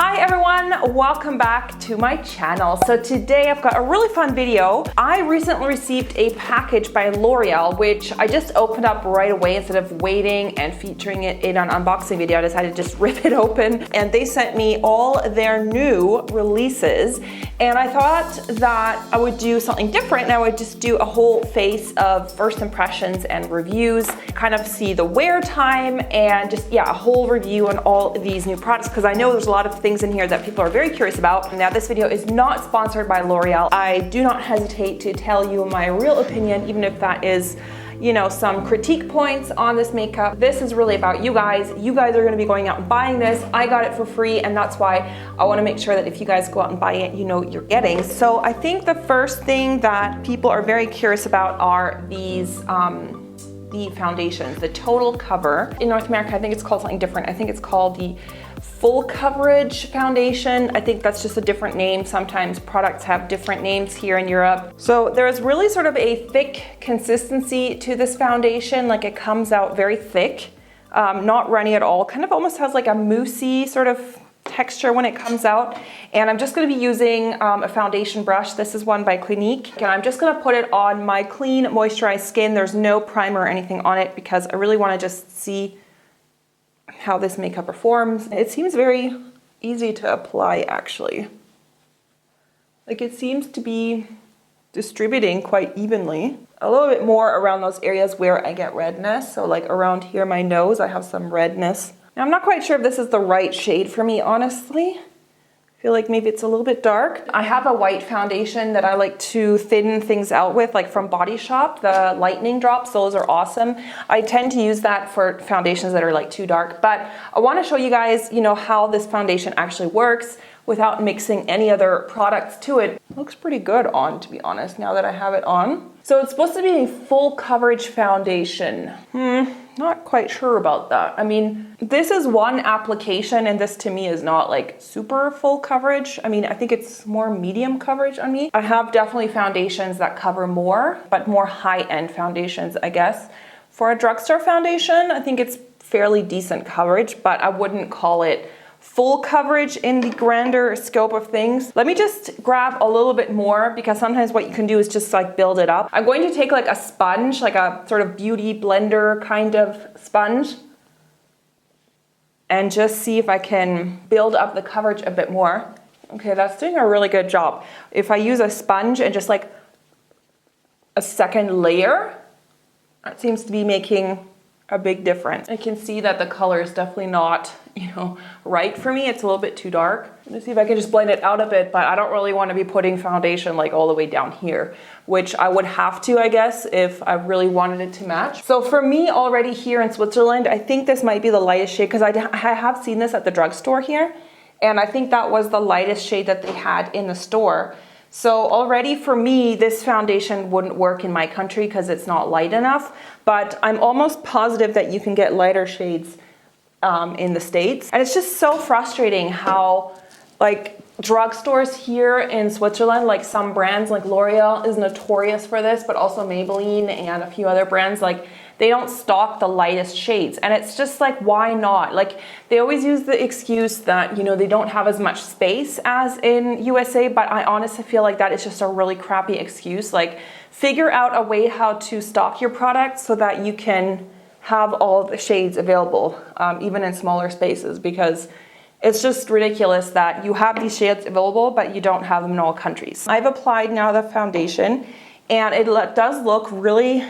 Hi everyone, welcome back to my channel. So today I've got a really fun video. I recently received a package by L'Oreal, which I just opened up right away instead of waiting and featuring it in an unboxing video. I decided to just rip it open, and they sent me all their new releases. And I thought that I would do something different, and I would just do a whole face of first impressions and reviews, kind of see the wear time, and just, yeah, a whole review on all of these new products, because I know there's a lot of things in here that people are very curious about. Now, this video is not sponsored by L'Oreal. I do not hesitate to tell you my real opinion, even if that is, you know, some critique points on this makeup. This is really about you guys. You guys are gonna be going out and buying this. I got it for free, and that's why I wanna make sure that if you guys go out and buy it, you know what you're getting. So I think the first thing that people are very curious about are these, the foundations, the total cover. In North America, I think it's called something different. I think it's called the full coverage foundation. I think that's just a different name. Sometimes products have different names here in Europe. So there's really sort of a thick consistency to this foundation. Like, it comes out very thick, not runny at all. Kind of almost has like a moussey sort of texture when it comes out. And I'm just gonna be using a foundation brush. This is one by Clinique. And I'm just gonna put it on my clean, moisturized skin. There's no primer or anything on it because I really wanna just see how this makeup performs. It seems very easy to apply, actually. Like, it seems to be distributing quite evenly. A little bit more around those areas where I get redness. So like around here, my nose, I have some redness. Now, I'm not quite sure if this is the right shade for me, honestly. I feel like maybe it's a little bit dark. I have a white foundation that I like to thin things out with, like from Body Shop, the lightning drops. Those are awesome. I tend to use that for foundations that are like too dark, but I want to show you guys, you know, how this foundation actually works without mixing any other products to it. It looks pretty good on, to be honest, now that I have it on. So it's supposed to be a full coverage foundation. Not quite sure about that. I mean, this is one application, and this to me is not like super full coverage. I mean, I think it's more medium coverage on me. I have definitely foundations that cover more, but more high-end foundations, I guess. For a drugstore foundation, I think it's fairly decent coverage, but I wouldn't call it full coverage in the grander scope of things. Let me just grab a little bit more, because sometimes what you can do is just like build it up. I'm going to take like a sponge, like a sort of beauty blender kind of sponge, and just see if I can build up the coverage a bit more. Okay, that's doing a really good job. If I use a sponge and just like a second layer, that seems to be making a big difference. I can see that the color is definitely not, you know, right for me. It's a little bit too dark. Let's see if I can just blend it out a bit, but I don't really want to be putting foundation like all the way down here, which I would have to, I guess, if I really wanted it to match. So for me already here in Switzerland, I think this might be the lightest shade, because I have seen this at the drugstore here, and I think that was the lightest shade that they had in the store. So already for me, this foundation wouldn't work in my country because it's not light enough, but I'm almost positive that you can get lighter shades in the States. And it's just so frustrating how, like, drugstores here in Switzerland, like some brands like L'Oreal is notorious for this, but also Maybelline and a few other brands, like, they don't stock the lightest shades. And it's just like, why not? Like, they always use the excuse that, you know, they don't have as much space as in USA, but I honestly feel like that is just a really crappy excuse. Like, figure out a way how to stock your products so that you can have all the shades available, even in smaller spaces, because it's just ridiculous that you have these shades available, but you don't have them in all countries. I've applied now the foundation, and it does look really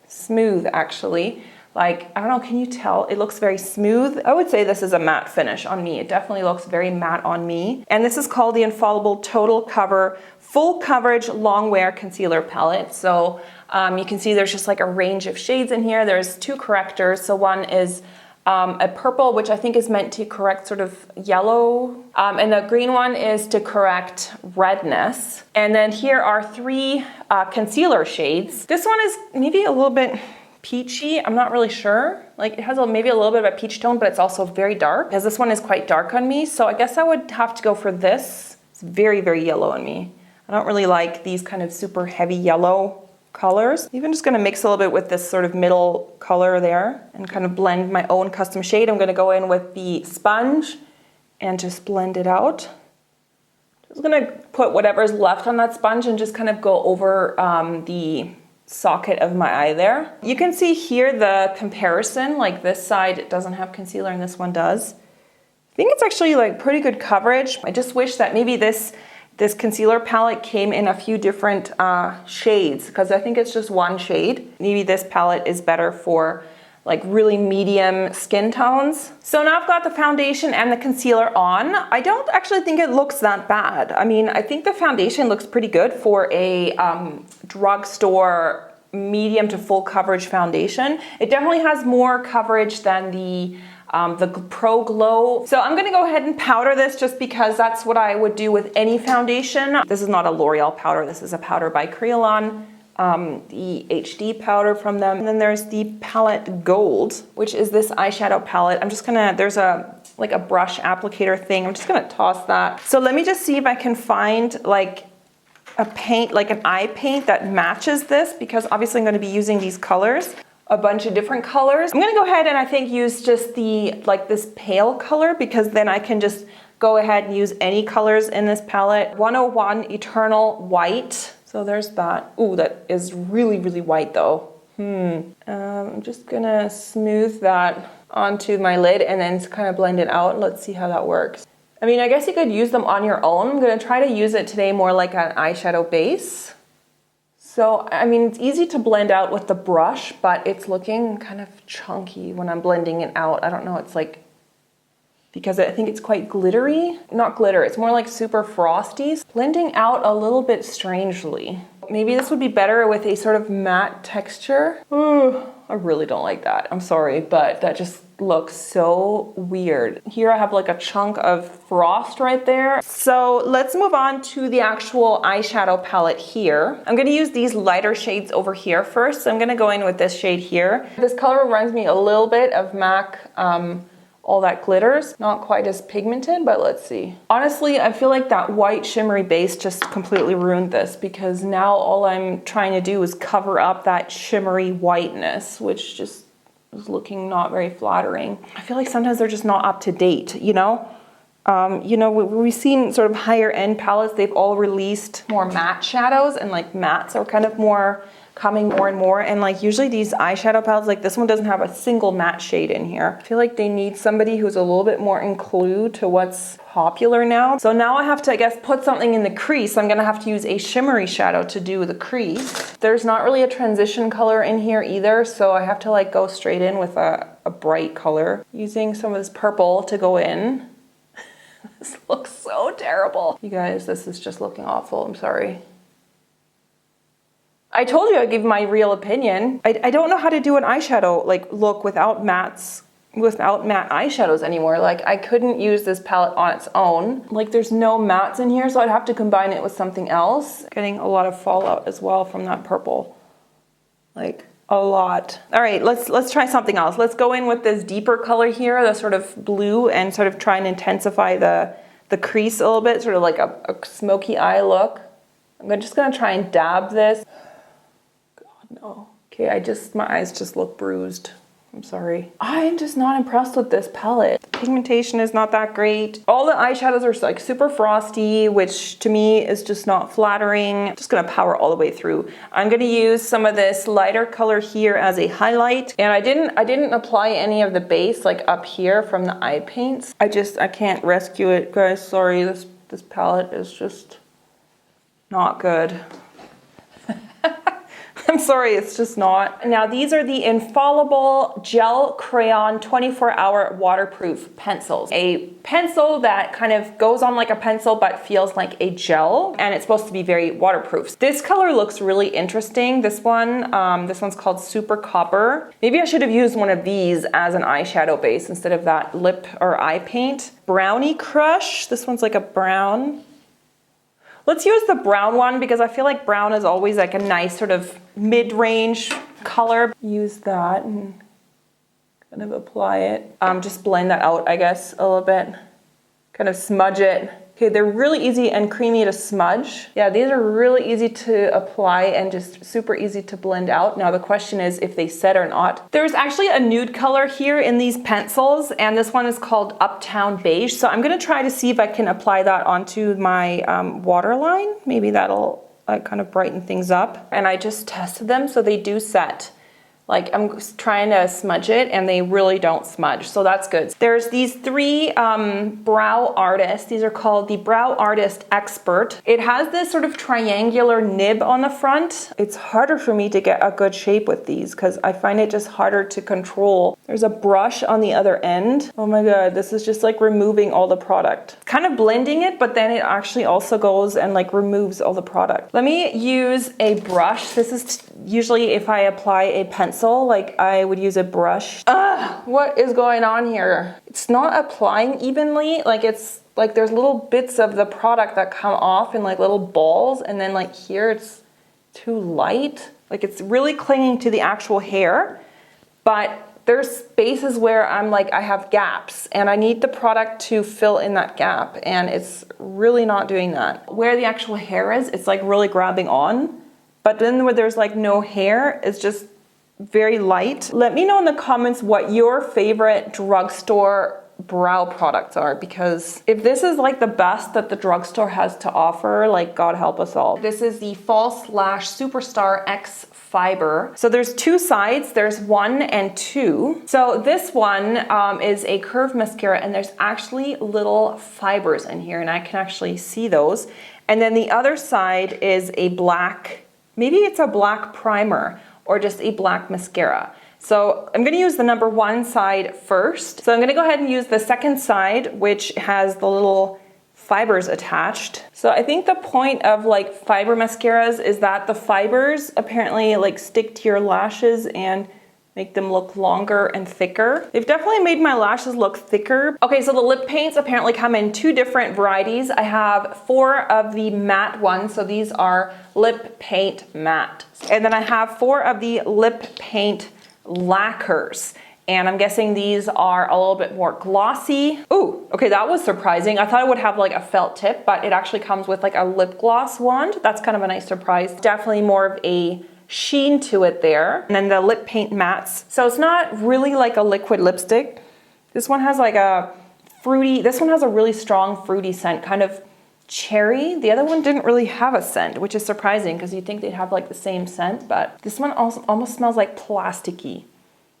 smooth, actually. Like, I don't know, can you tell? It looks very smooth. I would say this is a matte finish on me. It definitely looks very matte on me. And this is called the Infallible Total Cover Full Coverage Long Wear Concealer Palette. So you can see there's just like a range of shades in here. There's two correctors. So one is a purple, which I think is meant to correct sort of yellow. And the green one is to correct redness. And then here are three concealer shades. This one is maybe a little bit peachy. I'm not really sure. Like, it has maybe a little bit of a peach tone, but it's also very dark, because this one is quite dark on me. So I guess I would have to go for this. It's very, very yellow on me. I don't really like these kind of super heavy yellow colors. Even just gonna mix a little bit with this sort of middle color there and kind of blend my own custom shade. I'm gonna go in with the sponge and just blend it out. Just gonna put whatever's left on that sponge and just kind of go over the socket of my eye there. You can see here the comparison, like this side doesn't have concealer and this one does. I think it's actually like pretty good coverage. I just wish that maybe this concealer palette came in a few different shades, because I think it's just one shade. Maybe this palette is better for like really medium skin tones. So now I've got the foundation and the concealer on. I don't actually think it looks that bad. I mean, I think the foundation looks pretty good for a drugstore medium to full coverage foundation. It definitely has more coverage than the Pro Glow. So I'm gonna go ahead and powder this just because that's what I would do with any foundation. This is not a L'Oreal powder, this is a powder by Creolon. The HD powder from them. And then there's the palette Gold, which is this eyeshadow palette. I'm just gonna, there's like a brush applicator thing. I'm just gonna toss that. So let me just see if I can find like a paint, like an eye paint that matches this, because obviously I'm gonna be using these colors, a bunch of different colors. I'm gonna go ahead and I think use just the, like this pale color, because then I can just go ahead and use any colors in this palette. 101 Eternal White. So there's that. Ooh, that is really, really white though. I'm just gonna smooth that onto my lid and then kind of blend it out. Let's see how that works. I mean, I guess you could use them on your own. I'm gonna try to use it today more like an eyeshadow base. So, I mean, it's easy to blend out with the brush, but it's looking kind of chunky when I'm blending it out. I don't know, it's like, because I think it's quite glittery. Not glitter, it's more like super frosty. Blending out a little bit strangely. Maybe this would be better with a sort of matte texture. Ooh, I really don't like that. I'm sorry, but that just looks so weird. Here I have like a chunk of frost right there. So let's move on to the actual eyeshadow palette here. I'm gonna use these lighter shades over here first. So I'm gonna go in with this shade here. This color reminds me a little bit of MAC All That Glitters. Not quite as pigmented, but let's see. Honestly, I feel like that white shimmery base just completely ruined this, because now all I'm trying to do is cover up that shimmery whiteness, which just is looking not very flattering. I feel like sometimes they're just not up to date, you know? We've seen sort of higher end palettes, they've all released more matte shadows, and like mattes are kind of more coming more and more, and like usually these eyeshadow palettes, like this one doesn't have a single matte shade in here. I feel like they need somebody who's a little bit more include to what's popular now. So now I have to, I guess, put something in the crease. I'm gonna have to use a shimmery shadow to do the crease. There's not really a transition color in here either, so I have to like go straight in with a bright color. Using some of this purple to go in. This looks so terrible. You guys, this is just looking awful, I'm sorry. I told you I'd give my real opinion. I don't know how to do an eyeshadow like look without matte eyeshadows anymore. Like I couldn't use this palette on its own. Like there's no mattes in here, so I'd have to combine it with something else. Getting a lot of fallout as well from that purple. Like a lot. All right, let's try something else. Let's go in with this deeper color here, the sort of blue, and sort of try and intensify the crease a little bit, sort of like a smoky eye look. I'm just gonna try and dab this. No. Okay, my eyes just look bruised. I'm sorry. I'm just not impressed with this palette. The pigmentation is not that great. All the eyeshadows are like super frosty, which to me is just not flattering. I'm just gonna power all the way through. I'm gonna use some of this lighter color here as a highlight. And I didn't apply any of the base like up here from the eye paints. I can't rescue it, guys. Sorry, this palette is just not good. I'm sorry, it's just not. Now these are the Infallible Gel Crayon 24-hour waterproof pencils. A pencil that kind of goes on like a pencil but feels like a gel, and it's supposed to be very waterproof. This color looks really interesting. This one's called Super Copper. Maybe I should have used one of these as an eyeshadow base instead of that lip or eye paint. Brownie Crush, this one's like a brown. Let's use the brown one because I feel like brown is always like a nice sort of mid-range color. Use that and kind of apply it. Just blend that out, I guess, a little bit. Kind of smudge it. Okay, they're really easy and creamy to smudge. Yeah, these are really easy to apply and just super easy to blend out. Now the question is if they set or not. There's actually a nude color here in these pencils, and this one is called Uptown Beige. So I'm gonna try to see if I can apply that onto my waterline. Maybe that'll kind of brighten things up. And I just tested them, so they do set. Like I'm trying to smudge it and they really don't smudge, so that's good. There's these three brow artists. These are called the Brow Artist Expert. It has this sort of triangular nib on the front. It's harder for me to get a good shape with these because I find it just harder to control. There's a brush on the other end. Oh my God, this is just like removing all the product. Kind of blending it, but then it actually also goes and like removes all the product. Let me use a brush. This is usually if I apply a pencil, like I would use a brush. What is going on here? It's not applying evenly. Like it's like there's little bits of the product that come off in like little balls, and then like here it's too light. Like it's really clinging to the actual hair, but there's spaces where I'm like, I have gaps and I need the product to fill in that gap, and it's really not doing that. Where the actual hair is, it's like really grabbing on, but then where there's like no hair, it's just very light. Let me know in the comments what your favorite drugstore brow products are, because if this is like the best that the drugstore has to offer, like God help us all. This is the False Lash Superstar X Fiber. So there's two sides, there's 1 and 2. So this one is a curved mascara, and there's actually little fibers in here, and I can actually see those. And then the other side is a black, maybe it's a black primer or just a black mascara. So I'm gonna use the number 1 side first. So I'm gonna go ahead and use the second side, which has the little fibers attached. So I think the point of like fiber mascaras is that the fibers apparently like stick to your lashes and make them look longer and thicker. They've definitely made my lashes look thicker. Okay, so the lip paints apparently come in 2 different varieties. I have 4 of the matte ones, so these are lip paint matte. And then I have 4 of the lip paint lacquers. And I'm guessing these are a little bit more glossy. Ooh, okay, that was surprising. I thought it would have like a felt tip, but it actually comes with like a lip gloss wand. That's kind of a nice surprise. Definitely more of a sheen to it there. And then the lip paint mattes. So it's not really like a liquid lipstick. This one has like a fruity, this one has a really strong fruity scent, kind of cherry. The other one didn't really have a scent, which is surprising because you'd think they'd have like the same scent, but this one also almost smells like plasticky.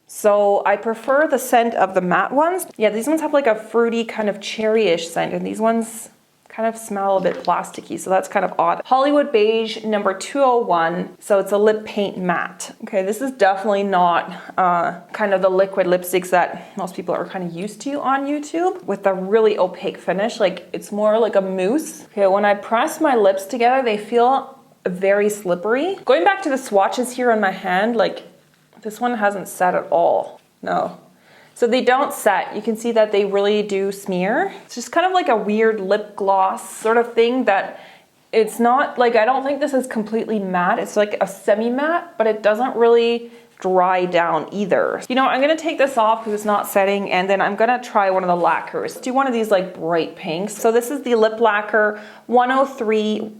So I prefer the scent of the matte ones. Yeah, these ones have like a fruity kind of cherry-ish scent, and these ones kind of smell a bit plasticky, so that's kind of odd. Hollywood Beige number 201, so it's a lip paint matte. Okay, this is definitely not kind of the liquid lipsticks that most people are kind of used to on YouTube with a really opaque finish. Like it's more like a mousse. Okay, when I press my lips together, they feel very slippery. Going back to the swatches here on my hand, like this one hasn't set at all, no. So they don't set. You can see that they really do smear. It's just kind of like a weird lip gloss sort of thing that it's not like, I don't think this is completely matte. It's like a semi-matte, but it doesn't really dry down either. You know, I'm gonna take this off because it's not setting, and then I'm gonna try one of the lacquers. Do one of these like bright pinks. So this is the Lip Lacquer 103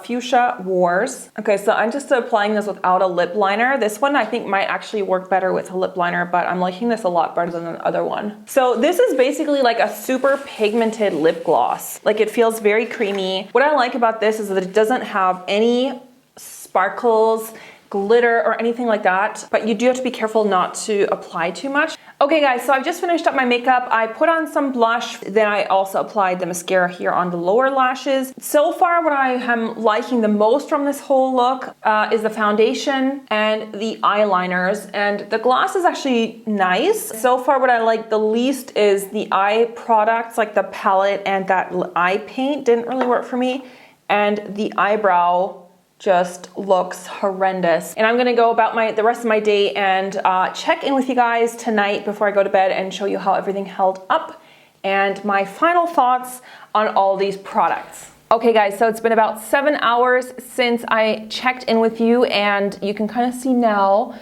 Fuchsia Wars. Okay, so I'm just applying this without a lip liner. This one I think might actually work better with a lip liner, but I'm liking this a lot better than the other one. So this is basically like a super pigmented lip gloss. Like it feels very creamy. What I like about this is that it doesn't have any sparkles, glitter, or anything like that, but you do have to be careful not to apply too much. Okay guys, so I've just finished up my makeup. I put on some blush, then I also applied the mascara here on the lower lashes. So far what I am liking the most from this whole look is the foundation and the eyeliners, and the gloss is actually nice. So far what I like the least is the eye products, like the palette and that eye paint didn't really work for me, and the eyebrow just looks horrendous. And I'm gonna go about the rest of my day and check in with you guys tonight before I go to bed and show you how everything held up and my final thoughts on all these products. Okay guys, so it's been about 7 hours since I checked in with you, and you can kind of see now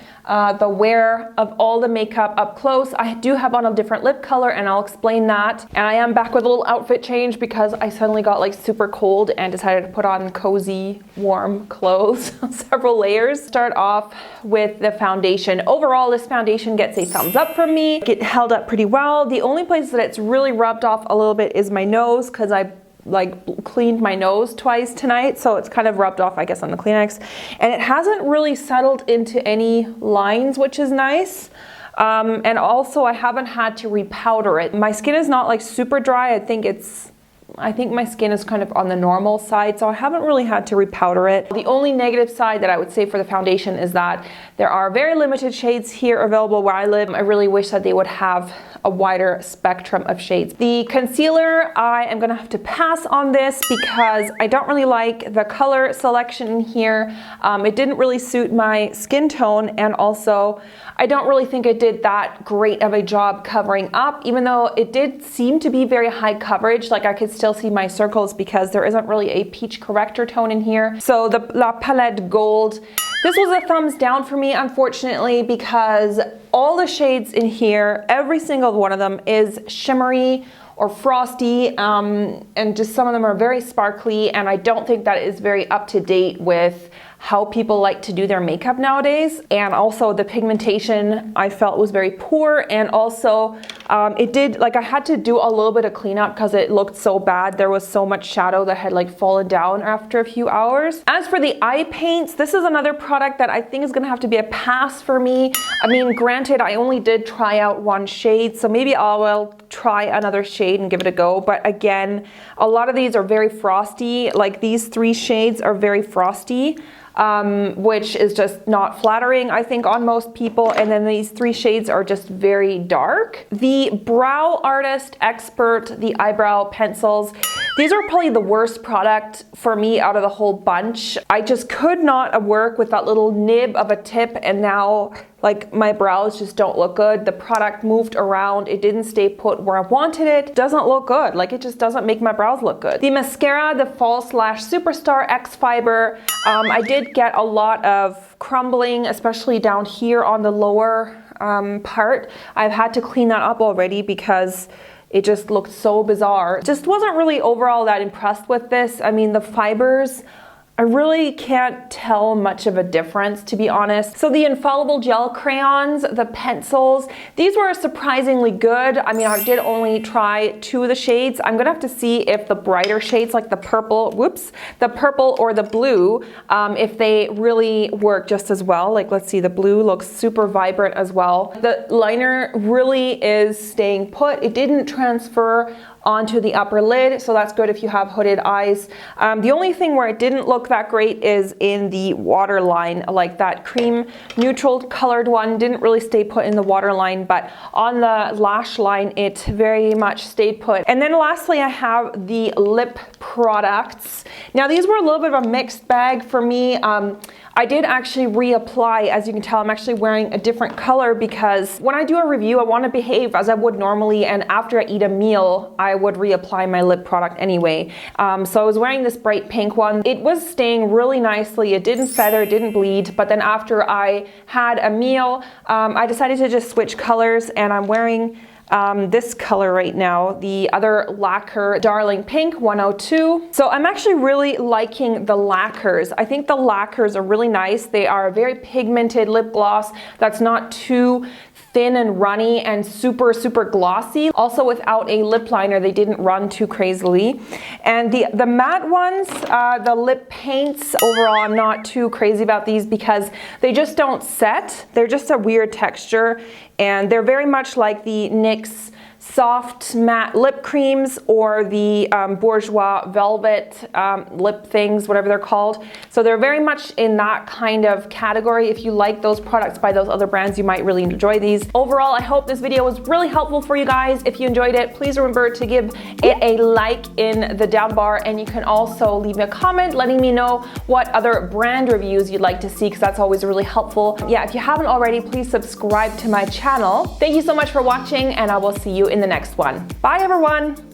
the wear of all the makeup up close. I do have on a different lip color and I'll explain that. And I am back with a little outfit change because I suddenly got like super cold and decided to put on cozy, warm clothes, several layers. Start off with the foundation. Overall, this foundation gets a thumbs up from me. It held up pretty well. The only place that it's really rubbed off a little bit is my nose, because I cleaned my nose twice tonight, so it's kind of rubbed off, I guess, on the Kleenex, and it hasn't really settled into any lines, which is nice. And also I haven't had to repowder it. My skin is not like super dry. I think my skin is kind of on the normal side, so I haven't really had to repowder it. The only negative side that I would say for the foundation is that there are very limited shades here available where I live. I really wish that they would have a wider spectrum of shades. The concealer, I am gonna have to pass on this because I don't really like the color selection in here. It didn't really suit my skin tone, and also I don't really think it did that great of a job covering up, even though it did seem to be very high coverage. Like I could still see my circles because there isn't really a peach corrector tone in here. So the La Palette Gold, this was a thumbs down for me, unfortunately, because all the shades in here, every single one of them is shimmery or frosty, and just some of them are very sparkly, and I don't think that is very up to date with how people like to do their makeup nowadays. And also the pigmentation I felt was very poor, and also it did, like, I had to do a little bit of cleanup because it looked so bad. There was so much shadow that had like fallen down after a few hours. As for the eye paints, this is another product that I think is gonna have to be a pass for me. I mean, granted, I only did try out one shade, so maybe I will try another shade and give it a go. But again, a lot of these are very frosty. Like these 3 shades are very frosty, which is just not flattering, I think, on most people. And then these 3 shades are just very dark. The Brow Artist Expert, the eyebrow pencils, these are probably the worst product for me out of the whole bunch. I just could not work with that little nib of a tip, and now like my brows just don't look good. The product moved around. It didn't stay put where I wanted it. Doesn't look good. Like it just doesn't make my brows look good. The mascara, the False Lash Superstar X Fiber, I did get a lot of crumbling, especially down here on the lower part. I've had to clean that up already because it just looked so bizarre. Just wasn't really overall that impressed with this. I mean, the fibers, I really can't tell much of a difference, to be honest. So the Infallible Gel Crayons, the pencils, these were surprisingly good. I mean, I did only try 2 of the shades. I'm gonna have to see if the brighter shades, like the purple, the purple or the blue, if they really work just as well. Like, let's see, the blue looks super vibrant as well. The liner really is staying put. It didn't transfer onto the upper lid, so that's good if you have hooded eyes. The only thing where it didn't look that great is in the waterline, like that cream neutral colored one didn't really stay put in the waterline, but on the lash line it very much stayed put. And then lastly, I have the lip products. Now these were a little bit of a mixed bag for me. I did actually reapply. As you can tell, I'm actually wearing a different color because when I do a review, I want to behave as I would normally, and after I eat a meal, I would reapply my lip product anyway. So I was wearing this bright pink one. It was staying really nicely. It didn't feather, it didn't bleed, but then after I had a meal, I decided to just switch colors, and I'm wearing this color right now, the other lacquer Darling Pink 102. So I'm actually really liking the lacquers. I think the lacquers are really nice. They are a very pigmented lip gloss that's not too thin and runny and super glossy. Also, without a lip liner, they didn't run too crazily. And the matte ones, the lip paints, overall I'm not too crazy about these because they just don't set. They're just a weird texture, and they're very much like the NYX soft matte lip creams or the Bourjois velvet lip things, whatever they're called. So they're very much in that kind of category. If you like those products by those other brands, you might really enjoy these. Overall, I hope this video was really helpful for you guys. If you enjoyed it, please remember to give it a like in the down bar, and you can also leave me a comment letting me know what other brand reviews you'd like to see, because that's always really helpful. Yeah, if you haven't already, please subscribe to my channel. Thank you so much for watching, and I will see you in the next one. Bye everyone!